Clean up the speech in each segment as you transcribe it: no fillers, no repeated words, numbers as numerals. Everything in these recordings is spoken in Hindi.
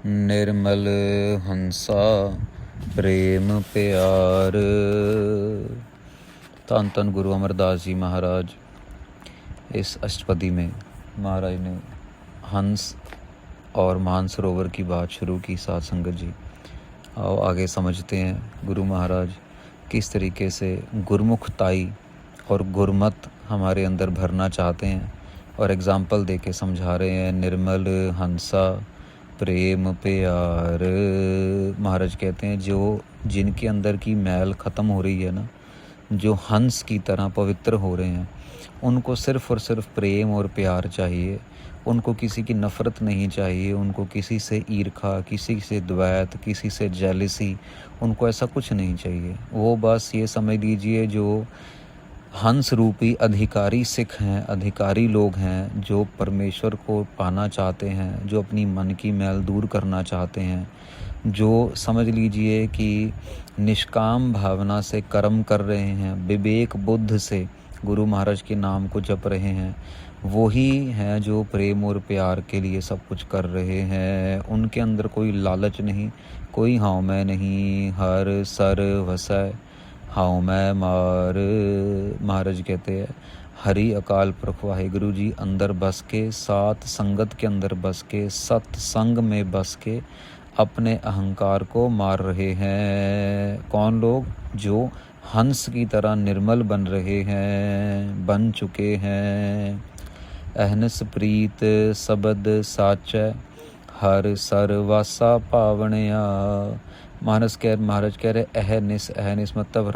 निर्मल हंसा प्रेम प्यार। धन धन गुरु अमरदास जी महाराज। इस अष्टपदी में महाराज ने हंस और मानसरोवर की बात शुरू की। साध संगत जी, आओ आगे समझते हैं गुरु महाराज किस तरीके से गुरमुखताई और गुरमत हमारे अंदर भरना चाहते हैं और एग्ज़ाम्पल दे के समझा रहे हैं। निर्मल हंसा प्रेम प्यार। महाराज कहते हैं जो जिनके अंदर की मैल ख़त्म हो रही है ना, जो हंस की तरह पवित्र हो रहे हैं, उनको सिर्फ़ और सिर्फ प्रेम और प्यार चाहिए। उनको किसी की नफ़रत नहीं चाहिए, उनको किसी से ईर्खा, किसी से द्वैत, किसी से जेलसी, उनको ऐसा कुछ नहीं चाहिए। वो बस ये समझ लीजिए जो हंस रूपी अधिकारी सिख हैं, अधिकारी लोग हैं, जो परमेश्वर को पाना चाहते हैं, जो अपनी मन की मैल दूर करना चाहते हैं, जो समझ लीजिए कि निष्काम भावना से कर्म कर रहे हैं, विवेक बुद्ध से गुरु महाराज के नाम को जप रहे हैं, वही हैं जो प्रेम और प्यार के लिए सब कुछ कर रहे हैं। उनके अंदर कोई लालच नहीं, कोई हाँ मैं नहीं, हर सर वसै हाँ मैं मार। महाराज कहते हैं हरि अकाल पुरख वाहिगुरु जी अंदर बस के, सात संगत के अंदर बस के, सत्संग में बस के अपने अहंकार को मार रहे हैं। कौन लोग? जो हंस की तरह निर्मल बन रहे हैं, बन चुके हैं। अहनस प्रीत सबद साचै हर सरवासा पावणया। महाराज कह रहे अहनिस मतलब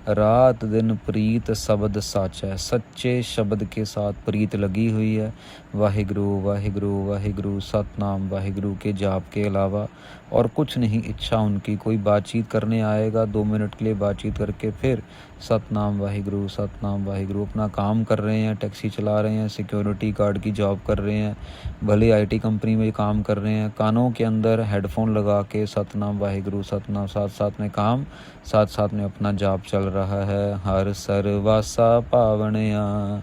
रात दिन प्रीत शब्द साचा है, सच्चे शब्द के साथ प्रीत लगी हुई है। वाहिगुरु वाहिगुरु वाहिगुरु सतनाम वाहिगुरु के जाप के अलावा और कुछ नहीं इच्छा उनकी। कोई बातचीत करने आएगा 2 मिनट के लिए बातचीत करके फिर सतनाम वाहिगुरु। अपना काम कर रहे हैं, टैक्सी चला रहे हैं, सिक्योरिटी गार्ड की जॉब कर रहे हैं, भले आईटी कंपनी में काम कर रहे हैं, कानों के अंदर हेडफोन लगा के सतनाम वाहिगुरु सतनाम, साथ साथ में काम, साथ साथ में अपना जाप चल रहा है। हर सर्वासा पावणया।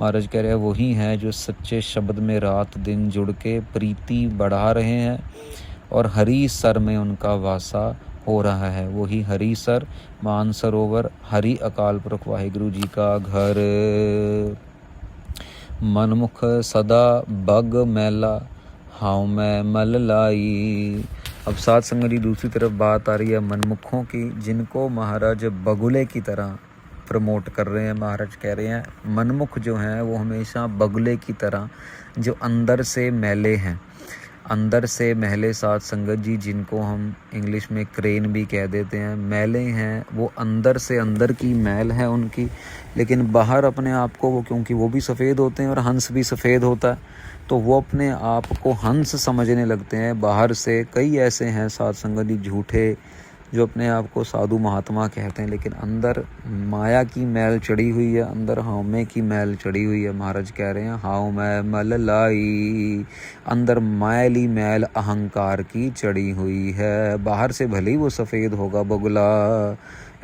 महाराज कह रहे हैं वही हैं जो सच्चे शब्द में रात दिन जुड़ के प्रीति बढ़ा रहे हैं और हरि सर में उनका वासा हो रहा है। वही हरि सर मानसरोवर, हरि अकाल पुरख वाहिगुरु जी का घर। मनमुख सदा बग मैला हाउ मैं मल लाई। अब साथ संगत जी दूसरी तरफ बात आ रही है मनमुखों की, जिनको महाराज बगुले की तरह प्रमोट कर रहे हैं। महाराज कह रहे हैं मनमुख जो हैं वो हमेशा बगुले की तरह, जो अंदर से मैले हैं, अंदर से मैले साथ संगत जी, जिनको हम इंग्लिश में क्रेन भी कह देते हैं, मैले हैं। वो अंदर से अंदर की मैल है उनकी, लेकिन बाहर अपने आप को वो, क्योंकि वो भी सफ़ेद होते हैं और हंस भी सफ़ेद होता है, तो वो अपने आप को हंस समझने लगते हैं। बाहर से कई ऐसे हैं साथ संगत जी झूठे, जो अपने आप को साधु महात्मा कहते हैं, लेकिन अंदर माया की मैल चढ़ी हुई है, अंदर हाउमे की मैल चढ़ी हुई है। महाराज कह रहे हैं हाउ मैं मल लाई, अंदर मैली मैल अहंकार की चढ़ी हुई है। बाहर से भले ही वो सफ़ेद होगा बगुला,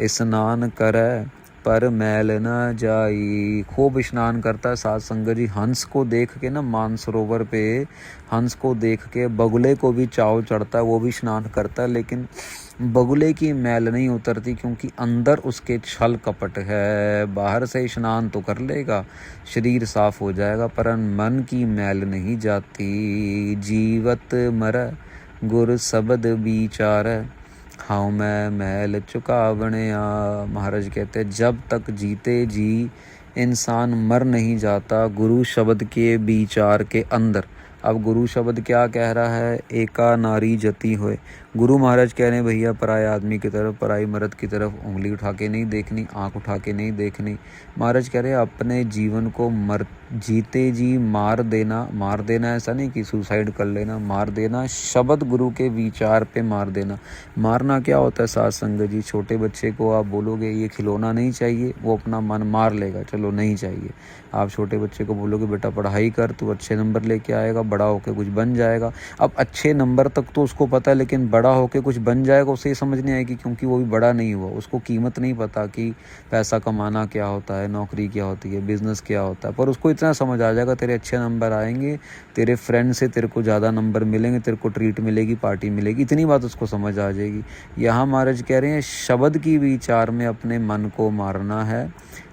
स्नान करे पर मैल न जाई। खूब स्नान करता है साथ संगत जी। हंस को देख के ना, मानसरोवर पे हंस को देख के बगुले को भी चाव चढ़ता है, वो भी स्नान करता है, लेकिन बगुले की मैल नहीं उतरती, क्योंकि अंदर उसके छल कपट है। बाहर से स्नान तो कर लेगा, शरीर साफ हो जाएगा, पर मन की मैल नहीं जाती। जीवत मर गुर शब्द विचार हाँ मैं मैल चुकावणया। महाराज कहते हैं जब तक जीते जी इंसान मर नहीं जाता गुरु शब्द के विचार के अंदर। अब गुरु शब्द क्या कह रहा है? एका नारी जती होए। गुरु महाराज कह रहे हैं भैया पराए आदमी की तरफ, पराई मर्द की तरफ उंगली उठा के नहीं देखनी, आंख उठा के नहीं देखनी। महाराज कह रहे हैं अपने जीवन को जीते जी मार देना ऐसा नहीं कि सुसाइड कर लेना, मार देना शब्द गुरु के विचार पे मार देना। मारना क्या होता है साथ संगत जी? छोटे बच्चे को आप बोलोगे ये खिलौना नहीं चाहिए, वो अपना मन मार लेगा, चलो नहीं चाहिए। आप छोटे बच्चे को बोलोगे बेटा पढ़ाई कर, तू अच्छे नंबर लेके आएगा, बड़ा होकर कुछ बन जाएगा। अब अच्छे नंबर तक तो उसको पता है, लेकिन बड़ा होके कुछ बन जाएगा उसे ये समझ नहीं आएगी, क्योंकि वो भी बड़ा नहीं हुआ, उसको कीमत नहीं पता कि पैसा कमाना क्या होता है, नौकरी क्या होती है, बिज़नेस क्या होता है। पर उसको इतना समझ आ जाएगा तेरे अच्छे नंबर आएंगे, तेरे फ्रेंड से तेरे को ज़्यादा नंबर मिलेंगे, तेरे को ट्रीट मिलेगी, पार्टी मिलेगी, इतनी बात उसको समझ आ जाएगी। यहाँ महाराज कह रहे हैं शब्द की विचार में अपने मन को मारना है।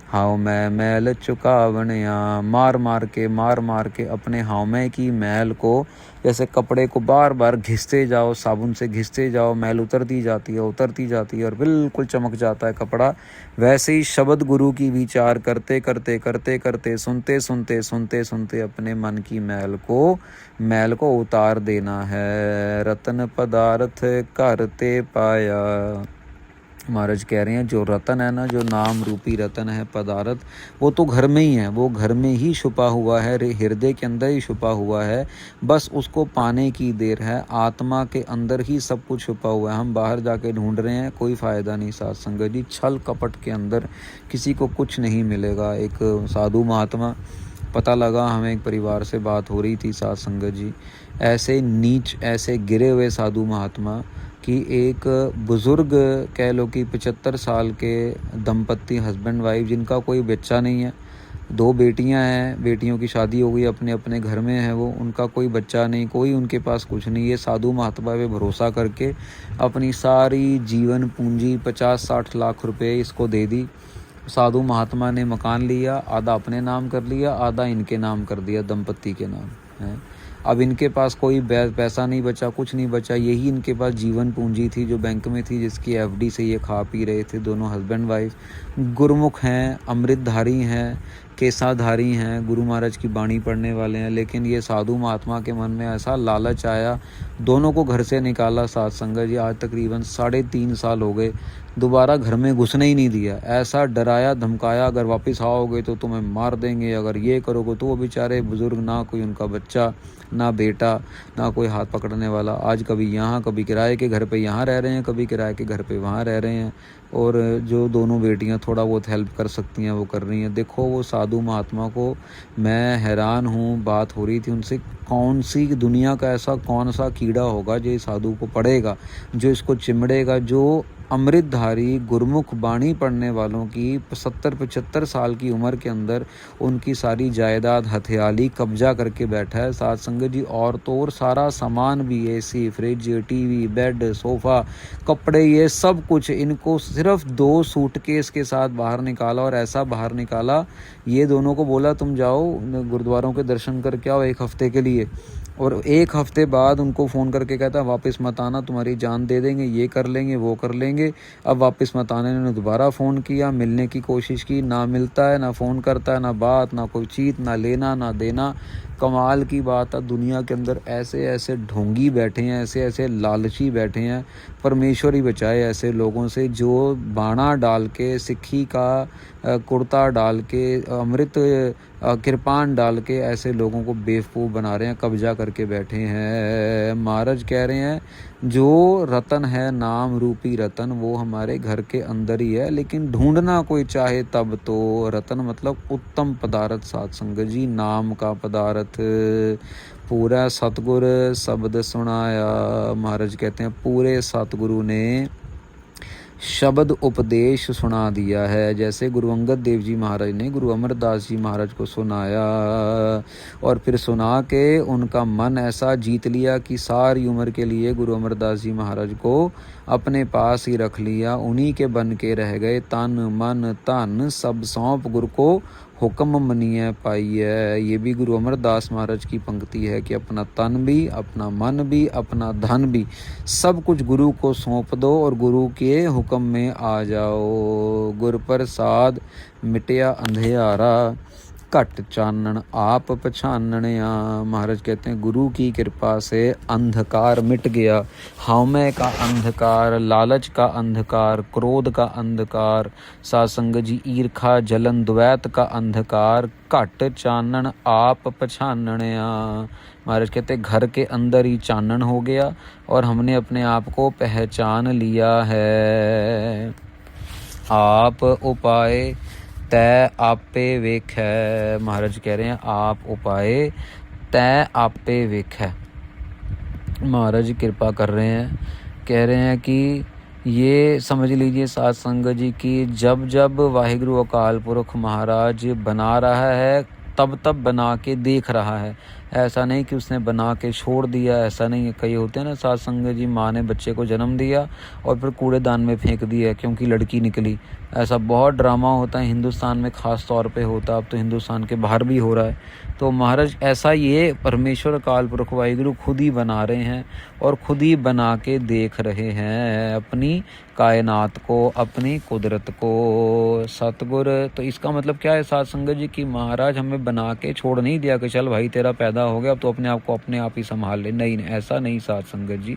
हाव मैं मैल चुकावनिया, मार मार के अपने हाव में की मैल को, जैसे कपड़े को बार बार घिसते जाओ, साबुन से घिसते जाओ, मैल उतरती जाती है और बिल्कुल चमक जाता है कपड़ा। वैसे ही शब्द गुरु की विचार करते करते सुनते अपने मन की मैल को उतार देना है। रतन पदार्थ करते पाया। महाराज कह रहे हैं जो रतन है ना, जो नाम रूपी रतन है, पदार्थ, वो तो घर में ही है, वो घर में ही छुपा हुआ है, हृदय के अंदर ही छुपा हुआ है, बस उसको पाने की देर है। आत्मा के अंदर ही सब कुछ छुपा हुआ है, हम बाहर जाके ढूंढ रहे हैं, कोई फ़ायदा नहीं साथ संगत जी। छल कपट के अंदर किसी को कुछ नहीं मिलेगा। एक साधु महात्मा, पता लगा हमें, एक परिवार से बात हो रही थी साथ संगत जी, ऐसे नीच, ऐसे गिरे हुए साधु महात्मा कि एक बुज़ुर्ग, कह लो कि 75 साल के दंपत्ति, हस्बैंड वाइफ, जिनका कोई बच्चा नहीं है, 2 बेटियां हैं, बेटियों की शादी हो गई, अपने अपने घर में है वो, उनका कोई बच्चा नहीं, कोई उनके पास कुछ नहीं। ये साधु महात्मा पे भरोसा करके अपनी सारी जीवन पूंजी 50-60 लाख रुपए इसको दे दी। साधु महात्मा ने मकान लिया, आधा अपने नाम कर लिया, आधा इनके नाम कर दिया, दंपत्ति के नाम है। अब इनके पास कोई पैसा नहीं बचा, कुछ नहीं बचा, यही इनके पास जीवन पूंजी थी जो बैंक में थी, जिसकी एफडी से ये खा पी रहे थे, दोनों हस्बैंड वाइफ। गुरुमुख हैं, अमृतधारी हैं, केसाधारी हैं, गुरु महाराज की बाणी पढ़ने वाले हैं, लेकिन ये साधु महात्मा के मन में ऐसा लालच आया, दोनों को घर से निकाला साथ संगत जी। आज तकरीबन 3.5 साल हो गए, दोबारा घर में घुसने ही नहीं दिया। ऐसा डराया धमकाया, अगर वापस आओगे तो तुम्हें मार देंगे, अगर ये करोगे तो। वो बेचारे बुजुर्ग, ना कोई उनका बच्चा, ना बेटा, ना कोई हाथ पकड़ने वाला। आज कभी यहाँ, कभी किराए के घर पे यहाँ रह रहे हैं, कभी किराए के घर पे वहाँ रह रहे हैं। और जो दोनों बेटियाँ थोड़ा बहुत हेल्प कर सकती हैं वो कर रही हैं। देखो वो साधु महात्मा को मैं हैरान हूँ, बात हो रही थी उनसे, कौन सी दुनिया का ऐसा कौन सा कीड़ा होगा जो इस साधु को पड़ेगा, जो इसको चिमड़ेगा, जो अमृतधारी गुरमुख बाणी पढ़ने वालों की 70-75 साल की उम्र के अंदर उनकी सारी जायदाद हथियाली कब्जा करके बैठा है साथ संगत जी। और तो और सारा सामान भी, AC, fridge, TV, bed, sofa, कपड़े, ये सब कुछ, इनको सिर्फ 2 सूटकेस के साथ बाहर निकाला। और ऐसा बाहर निकाला, ये दोनों को बोला तुम जाओ गुरुद्वारों के दर्शन करके आओ 1 हफ्ते के लिए, और 1 हफ्ते बाद उनको फ़ोन करके कहता वापस मत आना, तुम्हारी जान दे देंगे, ये कर लेंगे, वो कर लेंगे। अब वापस मत आने। ने दोबारा फ़ोन किया, मिलने की कोशिश की, ना मिलता है, ना फ़ोन करता है, ना बात, ना कोई चीज़, ना लेना ना देना। कमाल की बात है, दुनिया के अंदर ऐसे ऐसे ढोंगी बैठे हैं, ऐसे ऐसे लालची बैठे हैं। परमेश्वर ही बचाए ऐसे लोगों से, जो बाणा डाल के, सिक्खी का कुर्ता डाल के, अमृत कृपान डाल के ऐसे लोगों को बेवकूफ़ बना रहे हैं, कब्जा करके बैठे हैं। महाराज कह रहे हैं जो रतन है, नाम रूपी रतन, वो हमारे घर के अंदर ही है, लेकिन ढूंढना कोई चाहे तब तो। रतन मतलब उत्तम पदार्थ साध संगत जी, नाम का पदार्थ। पूरा सतगुर शब्द सुनाया। महाराज कहते हैं पूरे सतगुरु ने शब्द उपदेश सुना दिया है। जैसे गुरु अंगद देव जी महाराज ने गुरु अमरदास जी महाराज को सुनाया, और फिर सुना के उनका मन ऐसा जीत लिया कि सारी उम्र के लिए गुरु अमरदास जी महाराज को अपने पास ही रख लिया। उन्हीं के बन के रह गए, तन मन धन सब सौंप गुरु को हुक्म मनिए पाइए। ये भी गुरु अमरदास महाराज की पंक्ति है कि अपना तन भी, अपना मन भी, अपना धन भी, सब कुछ गुरु को सौंप दो और गुरु के हुक्म में आ जाओ। गुर प्रसाद मिटया अंधियारा, घट चानन आप पछाननिया। महाराज कहते हैं गुरु की कृपा से अंधकार मिट गया। हावमे का अंधकार, लालच का अंधकार, क्रोध का अंधकार, सासंग जी ईर्खा जलन द्वैत का अंधकार, घट चानन आप पछाननिया। महाराज कहते घर के अंदर ही चानन हो गया और हमने अपने आप को पहचान लिया है। आप उपाय तै आपे वेखै। महाराज कह रहे हैं आप उपाय तै आपे वेखै। महाराज कृपा कर रहे हैं कह रहे हैं कि ये समझ लीजिए साध संगत जी की जब जब वाहिगुरु अकाल पुरख महाराज बना रहा है तब तब बना के देख रहा है। ऐसा नहीं कि उसने बना के छोड़ दिया, ऐसा नहीं है। कई होते हैं ना साध संगत जी, माँ ने बच्चे को जन्म दिया और फिर कूड़ेदान में फेंक दिया क्योंकि लड़की निकली। ऐसा बहुत ड्रामा होता है हिंदुस्तान में, ख़ास तौर पे होता है। अब तो हिंदुस्तान के बाहर भी हो रहा है। तो महाराज ऐसा ये परमेश्वर अकाल पुरख वाहिगुरु खुद ही बना रहे हैं और खुद ही बना के देख रहे हैं अपनी कायनात को, अपनी कुदरत को। सतगुर, तो इसका मतलब क्या है साध संगत जी की महाराज हमें बना के छोड़ नहीं दिया कि चल भाई तेरा पैदा हो गया अब तो अपने आप को अपने आप ही संभाल ले। नहीं, ऐसा नहीं साध संगत जी।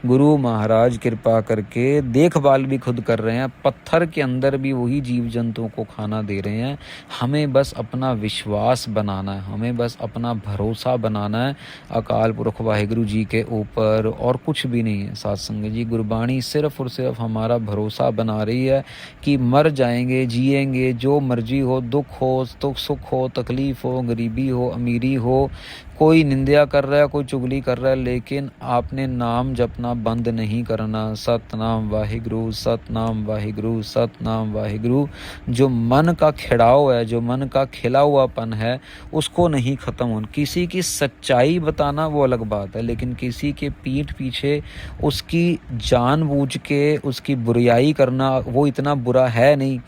गुरु महाराज कृपा करके देखभाल भी खुद कर रहे हैं। पत्थर के अंदर भी वही जीव जंतुओं को खाना दे रहे हैं। हमें बस अपना विश्वास बनाना है, हमें बस अपना भरोसा बनाना है अकाल पुरख वाहिगुरु जी के ऊपर, और कुछ भी नहीं है साध संगत जी। गुरबाणी सिर्फ और सिर्फ हमारा भरोसा बना रही है कि मर जाएंगे, जिएंगे, जो मर्जी हो, दुख हो तो सुख हो, तकलीफ हो, गरीबी हो, अमीरी हो, कोई निंदा कर रहा है, कोई चुगली कर रहा है, लेकिन आपने नाम जपना बंद नहीं करना। सतनाम वाहिगुरु, सतनाम वाहिगुरु, सतनाम वाहिगुरु। जो मन का खिड़ाव है, जो मन का खिला हुआपन है, उसको नहीं ख़त्म होना। किसी की सच्चाई बताना वो अलग बात है, लेकिन किसी के पीठ पीछे उसकी जानबूझ के उसकी बुराई करना, वो इतना बुरा है नहीं,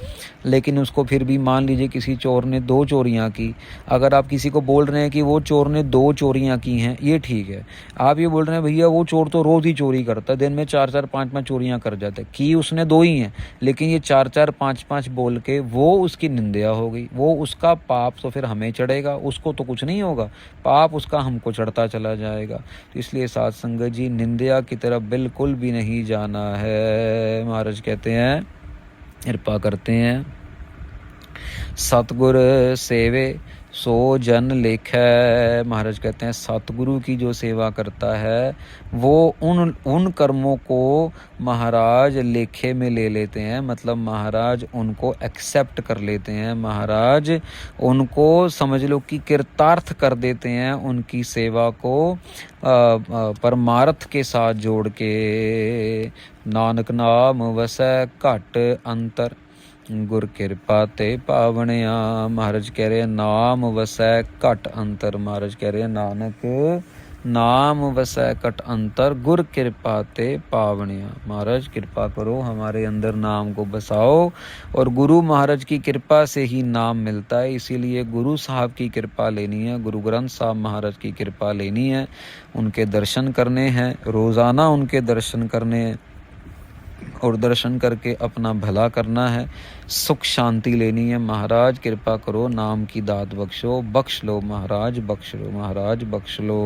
लेकिन उसको फिर भी मान लीजिए किसी चोर ने 2 चोरियां की, अगर आप किसी को बोल रहे हैं कि वो चोर ने 2 चोरियां की हैं, ये ठीक है। आप ये बोल रहे हैं भैया वो चोर तो रोज़ ही चोरी करता है, दिन में 4-4 5-5 चोरियां कर जाता है, की उसने 2 ही हैं, लेकिन ये 4-4 5-5 बोल के वो उसकी निंदा हो गई, वो उसका पाप तो फिर हमें चढ़ेगा, उसको तो कुछ नहीं होगा, पाप उसका हमको चढ़ता चला जाएगा। तो इसलिए साध संगत जी निंदा की तरफ बिल्कुल भी नहीं जाना है। महाराज कहते हैं, कृपा करते हैं, सतगुर सेवे सो जन लेखै। महाराज कहते हैं सतगुरु की जो सेवा करता है वो उन कर्मों को महाराज लेखे में ले लेते हैं, मतलब महाराज उनको एक्सेप्ट कर लेते हैं, महाराज उनको समझ लो कि कृतार्थ कर देते हैं, उनकी सेवा को परमार्थ के साथ जोड़ के। नानक नाम वसै घट अंतर, गुर कृपा ते पावणिया। महाराज कह रहे हैं नाम वसै घट अंतर। महाराज कह रहे हैं नानक नाम वसै घट अंतर, गुर कृपा ते पावणिया। महाराज कृपा करो, हमारे अंदर नाम को बसाओ, और गुरु महाराज की कृपा से ही नाम मिलता है। इसीलिए गुरु साहब की कृपा लेनी है, गुरु ग्रंथ साहब महाराज की कृपा लेनी है, उनके दर्शन करने हैं, रोज़ाना उनके दर्शन करने हैं, और दर्शन करके अपना भला करना है, सुख शांति लेनी है। महाराज कृपा करो, नाम की दात बख्शो, बख्श लो महाराज, बख्श लो महाराज, बख्श लो।